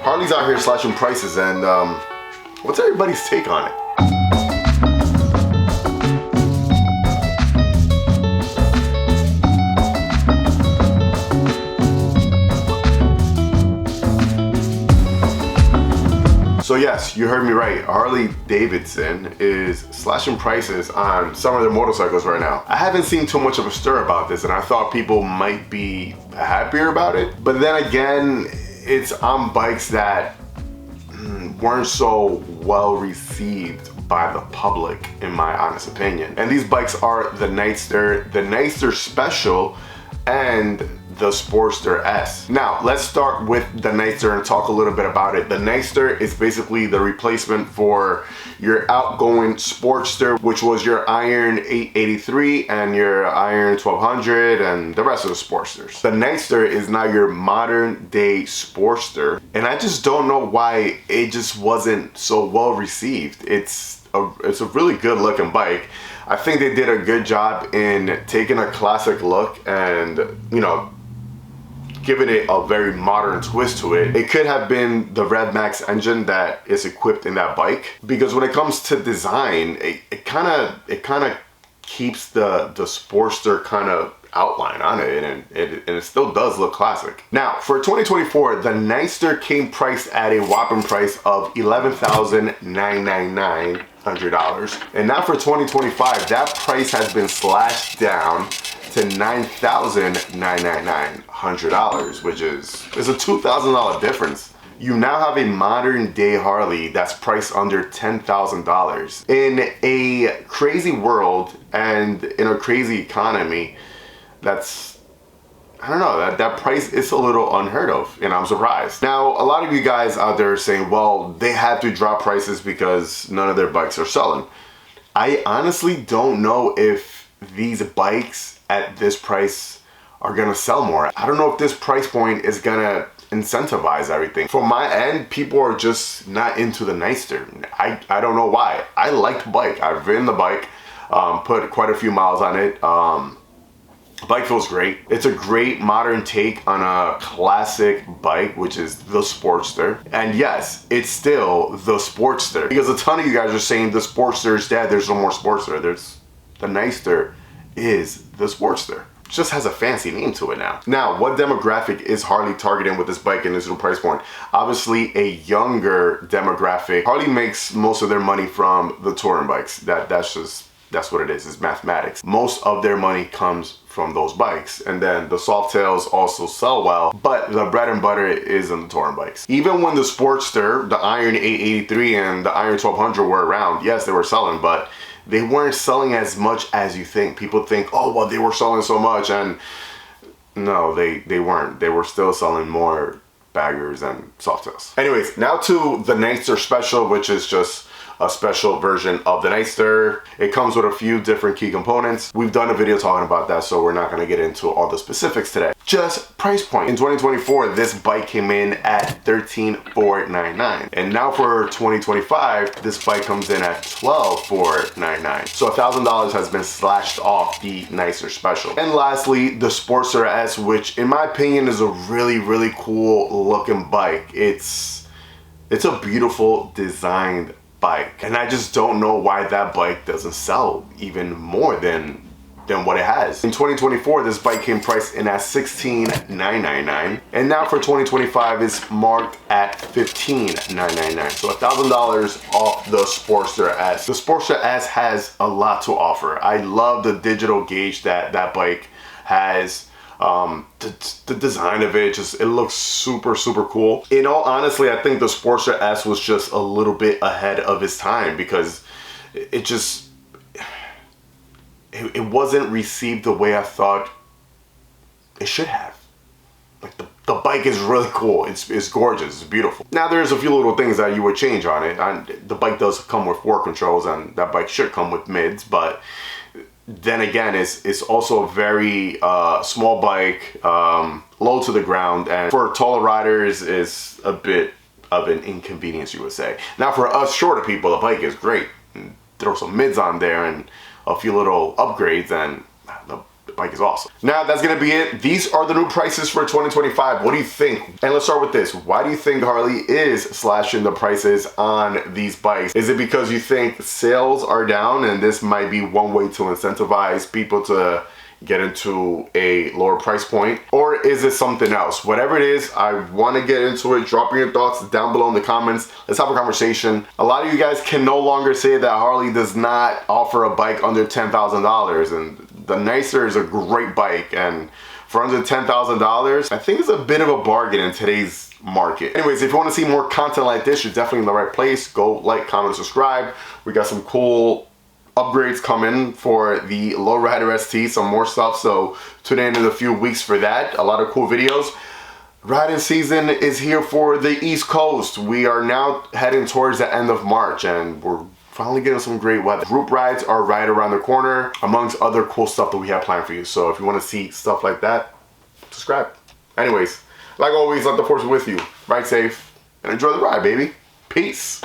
Harley's out here slashing prices, and what's everybody's take on it? So yes, you heard me right. Harley Davidson is slashing prices on some of their motorcycles right now. I haven't seen too much of a stir about this, and I thought people might be happier about it. But then again, it's on bikes that weren't so well received by the public, in my honest opinion. And these bikes are the Nightster Special, and the Sportster S. Now, let's start with the Nightster and talk a little bit about it. The Nightster is basically the replacement for your outgoing Sportster, which was your Iron 883 and your Iron 1200 and the rest of the Sportsters. The Nightster is now your modern day Sportster, and I just don't know why it just wasn't so well received. It's a really good looking bike. I think they did a good job in taking a classic look and, you know, giving it a very modern twist to it. It could have been the Rev Max engine that is equipped in that bike, because when it comes to design, it kind of keeps the Sportster kind of outline on it, and it still does look classic. Now, for 2024, the Nightster came priced at a whopping price of $11,999. And now for 2025, that price has been slashed down to $9,999, which is a $2,000 difference. You now have a modern day Harley that's priced under $10,000. In a crazy world and in a crazy economy, that's, I don't know, that price is a little unheard of, and I'm surprised. Now, a lot of you guys out there are saying, well, they had to drop prices because none of their bikes are selling. I honestly don't know if these bikes at this price are gonna sell more. I don't know if this price point is gonna incentivize everything. From my end, people are just not into the Nightster. I don't know why. I like the bike. I've ridden the bike, put quite a few miles on it. The bike feels great. It's a great modern take on a classic bike, which is the Sportster. And yes, it's still the Sportster, because a ton of you guys are saying the Sportster is dead. There's no more Sportster. The Nightster is the Sportster. It just has a fancy name to it now. Now, what demographic is Harley targeting with this bike and this new price point? Obviously, a younger demographic. Harley makes most of their money from the touring bikes. That's what it is. It's mathematics. Most of their money comes from those bikes, and then the softails also sell well, but the bread and butter is in the touring bikes. Even when the Sportster, the Iron 883 and the Iron 1200 were around, yes, they were selling, but they weren't selling as much as you think. People think, oh, well, they were selling so much, and no, they weren't. They were still selling more baggers and softails. Anyways, now to the Nightster Special, which is just a special version of the Nightster. It comes with a few different key components. We've done a video talking about that, so we're not gonna get into all the specifics today. Just price point. In 2024, this bike came in at $13,499. And now for 2025, this bike comes in at $12,499. So $1,000 has been slashed off the Nightster Special. And lastly, the Sportster S, which in my opinion is a really, really cool looking bike. It's a beautiful designed bike, and I just don't know why that bike doesn't sell even more than what it has. In 2024, this bike came priced in at $16,999, and now for 2025 it's marked at $15,999. So $1,000 off the Sportster S. The Sportster S has a lot to offer. I love the digital gauge that bike has. The design of it, it looks super cool. In all honesty, I think the Sportster S was just a little bit ahead of its time, because it wasn't received the way I thought it should have. Like the bike is really cool. It's gorgeous. It's beautiful. Now there's a few little things that you would change on it. The bike does come with 4 controls, and that bike should come with mids, but then again, it's also a very small bike, low to the ground, and for taller riders is a bit of an inconvenience, you would say. Now for us shorter people, the bike is great. Throw some mids on there and a few little upgrades, and the bike is awesome. Now that's gonna be it. These are the new prices for 2025. What do you think? And let's start with this. Why do you think Harley is slashing the prices on these bikes? Is it because you think sales are down and this might be one way to incentivize people to get into a lower price point? Or is it something else? Whatever it is, I want to get into it. Drop your thoughts down below in the comments. Let's have a conversation. A lot of you guys can no longer say that Harley does not offer a bike under $10,000, and the Nightster is a great bike, and for under $10,000, I think it's a bit of a bargain in today's market. Anyways, if you want to see more content like this, you're definitely in the right place. Go like, comment, subscribe. We got some cool upgrades coming for the Lowrider ST, some more stuff, so tune in a few weeks for that. A lot of cool videos. Riding season is here for the East Coast. We are now heading towards the end of March, and we're finally getting some great weather. Group rides are right around the corner, amongst other cool stuff that we have planned for you. So if you want to see stuff like that, subscribe. Anyways, like always, let the force be with you. Ride safe and enjoy the ride, baby. Peace.